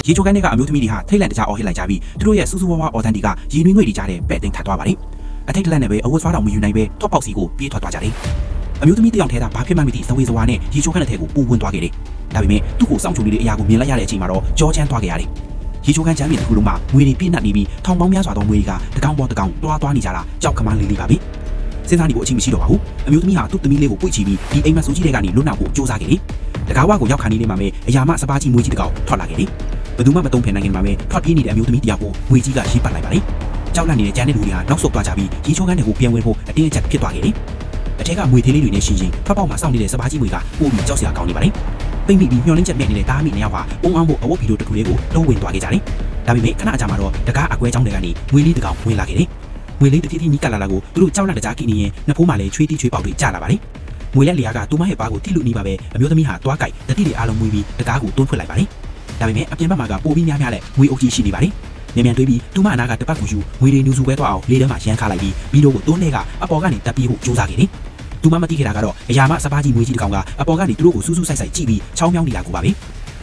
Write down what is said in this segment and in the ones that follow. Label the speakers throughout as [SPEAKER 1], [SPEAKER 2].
[SPEAKER 1] ရေချိုခန်းတွေကအမျိုးသမီးတွေဟာထိတ်လန့်တကြားအော်ဟစ်လိုက်ကြပြီးသူတို့ရဲ့စူးစူးဝါးဝါအော်တန်တီကရည်နွေးငွေတွေကြားတဲ့ပဲ့သိမ်းထပ်သွားပါတယ်အထိတ်တလန့်နဲ့ပဲအဝတ်ဆွားတော်မူယူနိုင်ပဲထော့ပေါက်စီကိုပြေးထွက်သွားကြတယ်အမျိုးသမီးတယောက်ထဲကဘာဖြစ်မှမသိစဝေစဝါနဲ့ရေချိုခန်းတဲ့ထဲကိုပူဝင်သွားခဲ့တယ်ဒါပေမဲ့သူ့ကိုစောင့်ကြိုနေတဲ့အရာကိုမြင်လိုက်ရတဲ့အချိန်မှာတော့ကြောချမ်းသွားခဲ့ရတယ်ရေချိုခန်းချမ်းမြေတစ်ခုလုံးမှာငွေတွေပြည့်နှက်နေပြီးထောင်ပေါင်းများစွာသောငွေတွေကတကောင်ပေါ်တကောင်တွားနေကြတာကြောက်ခမန်းလေးပါပဲစဉ်းစားနေဖို့အချိန်မရှိတော့ပါဘူးအမျိုးသမီးဟာသူ့သမီးလေးကိုပွေ့ချပြီးဒီအိမ်မက်ဆိုးကြီးတွေကနေလွတ်မြောက်ဖို့ကြိုးစားခဲ့တယ်တကားဝါကိုရောက်ခါနေနေမှာပဲအရာမစပါးကြီးမွေးကြီးတကောင်ထွက်လာခဲ့တယ်ဘယ်သူမှမတုံ့ဖယ်နိုင်ခင်မှာပဲထွက်ပြေးနေတဲ့အမျိုးသမီးတယောက်ကိုငွေကြီးကရေးပတ်လိုက်ပါတယ်ကြောက်လန့်နေတဲ့ကျန်တဲ့လူတွေကနောက်ဆုတ်သွားကြပြီးရေချိုခန်းတွေကိုပြန်ဝင်ဖို့အတင်းအကျပ်ဖြစ်သွားခဲ့တယ်အထက်ကငွေသေးလေးတွေနဲ့ရှင်ရှင်ထွက်ပေါက်မှာစောင့်နေတဲ့စပါးကြီးငွေကပို့ပြီးကြောက်စရာကောင်းနေပါတယ်ပိတ်မိပြီးမျောလင်းချက်နဲ့နေတဲ့တားမိနှစ်ယောက်ကပုံအောင်ဖို့အဝတ်ဗီဒီယိုတစ်ခုလေးကိုလုံးဝင်သွားခဲ့ကြတယ်ဒါပေမဲ့ခဏအကြာမှာတော့တကားအကွဲကြောင်းတွေကနေငွေလေးတစ်ကောင်ဝင်လာခဲ့တယ်ငွေလေးတတိတိနီးကလာလာကိုသူတို့ကြောက်လန့်တကြားကိနေရင်နှစ်ဖိုးမှလည်းချွေးတိချွေးပေါက်တွေကျလာပါတယ်ငွေလက်လျာကသူမရဲ့ဘာကိုတိလူနီးပါပဲအမျိုးသမီးဟာတွားကြိုက်တတိတွေအားလုံးမွေးပြီးတကားကိုတွန်းဖွင့်လိုက်ပါတယ်ဒါပေမဲ့အပြင်ဘက်မှာကပိုပြီးများများနဲ့ငွေအုပ်ကြီးရှိနေပါတယ်မြန်တွေးပြီးသူမအနာကတပတ်ကိုယူငွေတွေနူစုပဲသွားအောင်လေးထဲမှာရမ်းခါလိုက်ပြီးဗီဒီယိုကိုတွန်းထဲကအပေါ်ကနေတက်ပြီးဖို့ကြိုးစားခဲ့တယ်သူမမသိခဲ့တာကတော့အရာမစပါးကြီးမွေးကြီးတစ်ကောင်ကအပေါ်ကနေသူတို့ကိုစူးစူးဆိုင်ဆိုင်ကြည့်ပြီးချောင်းမြောင်းနေတာကိုပါပဲ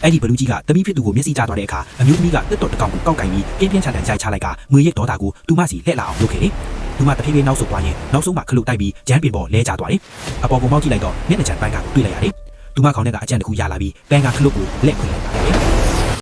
[SPEAKER 1] အဲ့ဒီဘလူးကြီးကတမိဖြစ်သူကိုမျက်စိကျသွားတဲ့အခါအမျိုးသမီးကတက်တော်တစ်ကောင်ကိုကောက်ကင်ပြီးပြင်းပြင်းထန်ထန်ရိုက်ချလိုက်ကငွေရိတ်ဒေါ်တာကိုသူမစီလှည့်လာအောင်လုပ်ခဲ့တယ်သူမတဖြည်းဖြည်းနောက်ဆုတ်သွားရင်နောက်ဆုံးမှခလုတ်တိုက်ပြီးဂျမ်းပင်ပေါ်လဲကျသွားတယ်အပေါ်ကိုမောက်ကြည့်လိုက်တော့မျက်နှာချမ်းပန်းကကိုတွေ့လိုက်ရတယ်သူမခေါင်းထဲကအကြံတစ်ခုရလာပြီးပန်းကခလုတ်ကိုလက်ခွင်လိုက်ပါတယ်